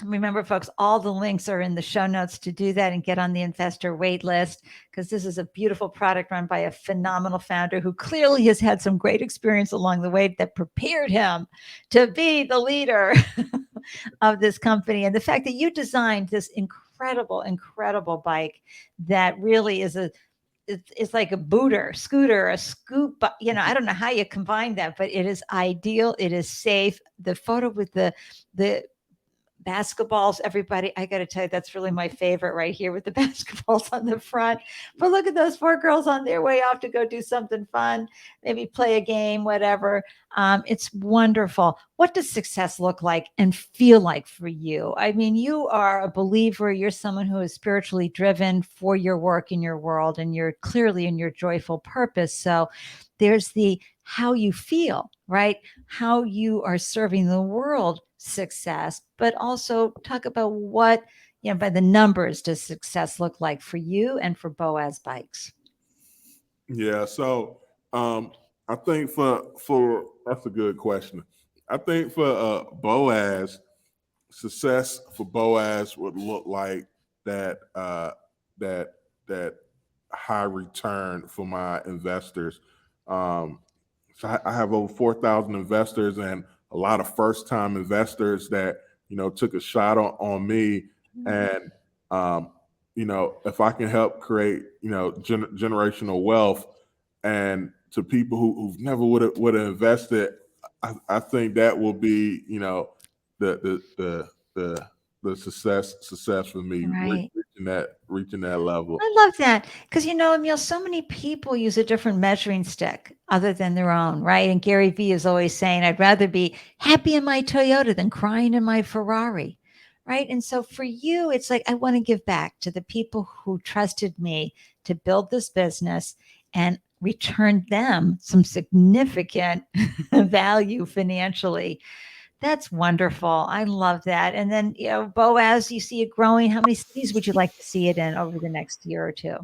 S1: remember, folks, all the links are in the show notes to do that and get on the investor wait list, because this is a beautiful product run by a phenomenal founder who clearly has had some great experience along the way that prepared him to be the leader of this company. And the fact that you designed this incredible, incredible bike that really is it's like a scooter, a scoop. I don't know how you combine that, but it is ideal. It is safe. The photo with the basketballs, everybody, I got to tell you, that's really my favorite right here with the basketballs on the front. But look at those four girls on their way off to go do something fun, maybe play a game, whatever. It's wonderful. What does success look like and feel like for you? I mean, you are a believer. You're someone who is spiritually driven for your work in your world, and you're clearly in your joyful purpose. So there's the how you feel, right? How you are serving the world success, but also talk about what, by the numbers, does success look like for you and for Boaz Bikes?
S2: Yeah, so I think for that's a good question. I think for Boaz, success for Boaz would look like that that high return for my investors. Um, so I have over 4,000 investors and a lot of first time investors that took a shot on me, and um, if I can help create generational wealth and to people who've never would have invested, I think that will be the the the the success for me,
S1: Right.
S2: reaching that level.
S1: I love that because, Emil, so many people use a different measuring stick other than their own, right? And Gary Vee is always saying, I'd rather be happy in my Toyota than crying in my Ferrari, right? And so for you, it's like, I want to give back to the people who trusted me to build this business and return them some significant value financially. That's wonderful. I love that. And then, Boaz, you see it growing. How many cities would you like to see it in over the next year or two?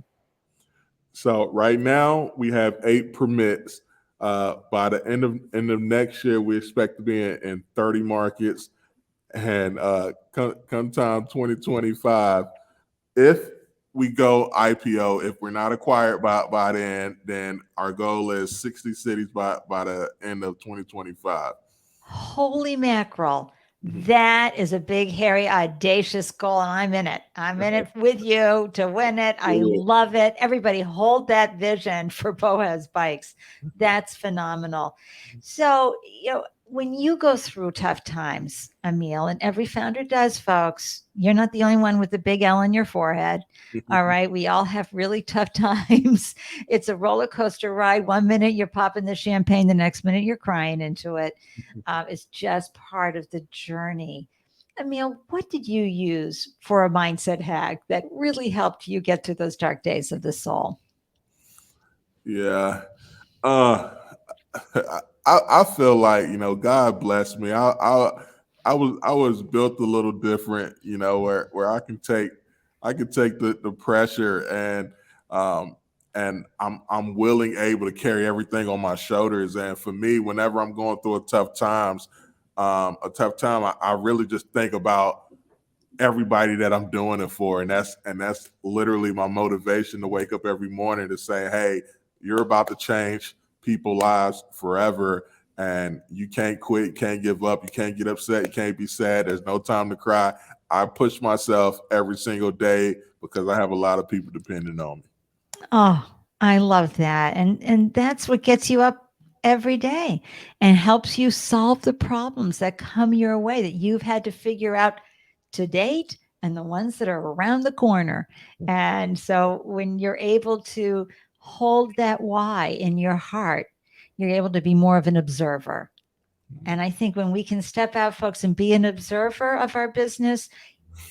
S2: So right now we have 8 permits. By the end of next year, we expect to be in 30 markets. And come time 2025, if we go IPO, if we're not acquired by then our goal is 60 cities by the end of 2025.
S1: Holy mackerel. That is a big, hairy, audacious goal, and I'm in it. I'm in it with you to win it. I love it. Everybody hold that vision for Boaz Bikes. That's phenomenal. So, when you go through tough times, Emil, and every founder does, folks, you're not the only one with the big L on your forehead. All right. We all have really tough times. It's a roller coaster ride. One minute you're popping the champagne, the next minute you're crying into it. It's just part of the journey. Emil, what did you use for a mindset hack that really helped you get through those dark days of the soul?
S2: Yeah. Uh, I feel like, God bless me. I was built a little different, where I can take the pressure, um and I'm willing, able to carry everything on my shoulders. And for me, whenever I'm going through a tough time, I really just think about everybody that I'm doing it for, and that's literally my motivation to wake up every morning to say, "Hey, you're about to change people's lives forever, and you can't quit, you can't give up, you can't get upset, you can't be sad. There's no time to cry." I push myself every single day because I have a lot of people depending on me.
S1: Oh, I love that. And that's what gets you up every day and helps you solve the problems that come your way that you've had to figure out to date and the ones that are around the corner. And so when you're able to hold that why in your heart, you're able to be more of an observer. And I think when we can step out, folks, and be an observer of our business,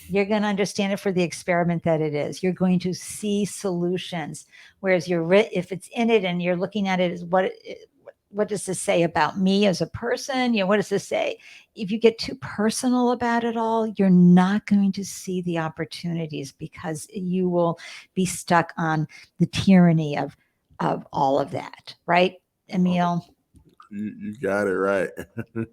S1: you're going to understand it for the experiment that it is. You're going to see solutions. Whereas if it's in it and you're looking at it as what does this say about me as a person? What does this say? If you get too personal about it all, you're not going to see the opportunities because you will be stuck on the tyranny of all of that, right, Emil?
S2: You got it right.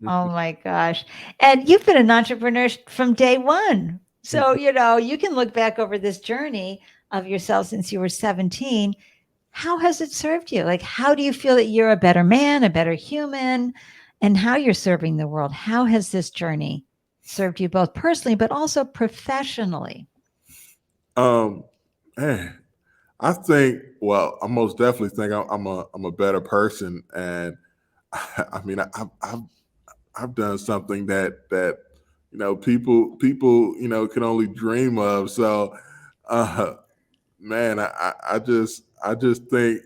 S1: Oh my gosh. And you've been an entrepreneur from day one. So, you can look back over this journey of yourself since you were 17. How has it served you? Like, how do you feel that you're a better man, a better human, and how you're serving the world? How has this journey served you both personally, but also professionally?
S2: um, Man, well, I most definitely think I'm a better person, and I mean, I've done something that people can only dream of. So, uh, man, I just think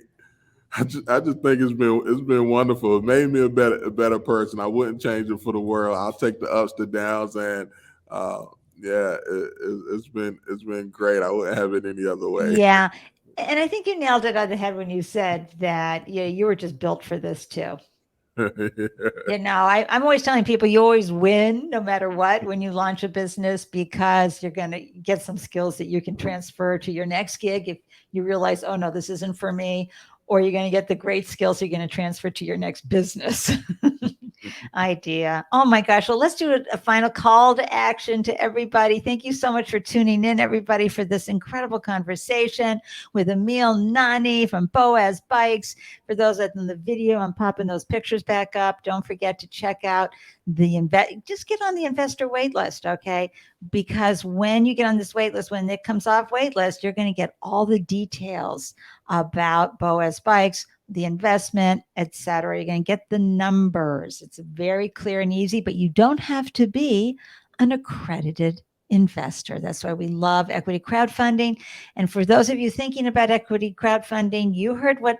S2: I just think it's been wonderful. It made me a better person. I wouldn't change it for the world. I'll take the ups, the downs, and uh, yeah, it's been great. I wouldn't have it any other way.
S1: Yeah. And I think you nailed it on the head when you said that, you were just built for this too. I'm always telling people you always win no matter what when you launch a business because you're going to get some skills that you can transfer to your next gig if you realize, oh no, this isn't for me, or you're going to get the great skills you're going to transfer to your next business idea. Oh my gosh. Well, let's do a final call to action to everybody. Thank you so much for tuning in, everybody, for this incredible conversation with Emil Nnani from Boaz Bikes. For those that in the video, I'm popping those pictures back up. Don't forget to check out just get on the investor wait list, okay? Because when you get on this wait list, when it comes off wait list, you're going to get all the details about Boaz Bikes, the investment, etc. You're going to get the numbers. It's very clear and easy, but you don't have to be an accredited investor. That's why we love equity crowdfunding. And for those of you thinking about equity crowdfunding, you heard what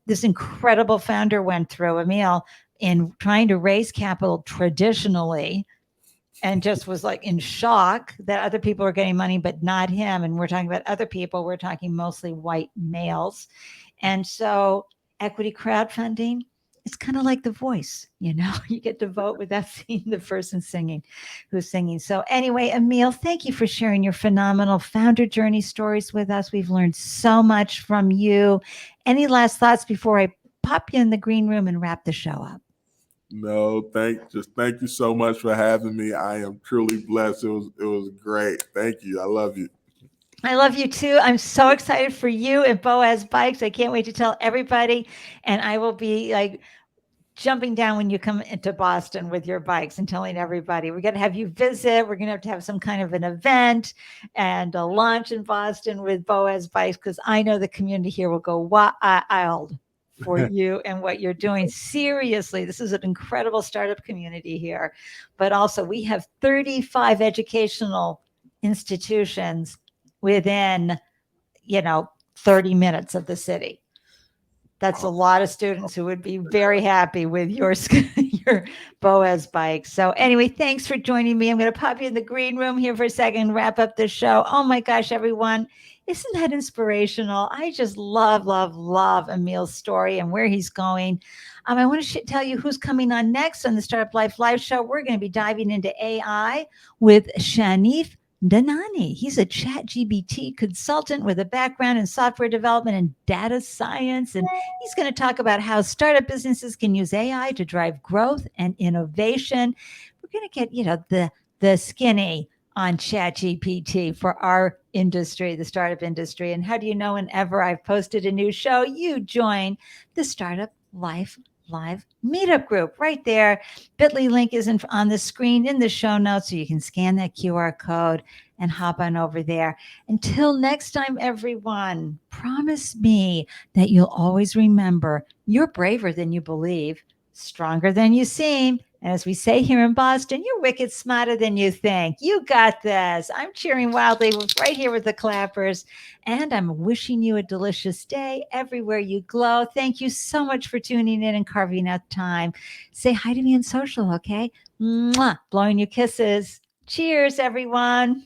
S1: this incredible founder went through, Emil, in trying to raise capital traditionally and just was like in shock that other people were getting money, but not him. And we're talking about other people. We're talking mostly white males. And so equity crowdfunding, it's kind of like The Voice, you get to vote without seeing the person who's singing. So anyway, Emil, thank you for sharing your phenomenal founder journey stories with us. We've learned so much from you. Any last thoughts before I pop you in the green room and wrap the show up?
S2: No, thank you so much for having me. I am truly blessed. It was great. Thank you. I love you.
S1: I love you too. I'm so excited for you and Boaz Bikes. I can't wait to tell everybody. And I will be like jumping down when you come into Boston with your bikes and telling everybody we're going to have you visit. We're going to have some kind of an event and a launch in Boston with Boaz Bikes, because I know the community here will go wild for you and what you're doing. Seriously, this is an incredible startup community here. But also, we have 35 educational institutions within, 30 minutes of the city. That's a lot of students who would be very happy with your your Boaz bike. So anyway, thanks for joining me. I'm going to pop you in the green room here for a second, wrap up the show. Oh my gosh, everyone. Isn't that inspirational? I just love Emil's story and where he's going. I want to tell you who's coming on next on the Startup Life Live show. We're going to be diving into AI with Emil Nnani. He's a ChatGPT consultant with a background in software development and data science. And he's going to talk about how startup businesses can use AI to drive growth and innovation. We're going to get, the skinny on ChatGPT for our industry, the startup industry. And how do you know whenever I've posted a new show, you join the Startup Life Live meetup group right there. Bit.ly link is on the screen in the show notes, so you can scan that QR code and hop on over there. Until next time, everyone, promise me that you'll always remember you're braver than you believe, stronger than you seem. And as we say here in Boston, you're wicked smarter than you think. You got this. I'm cheering wildly right here with the clappers. And I'm wishing you a delicious day everywhere you glow. Thank you so much for tuning in and carving out time. Say hi to me on social, okay? Mwah. Blowing you kisses. Cheers, everyone.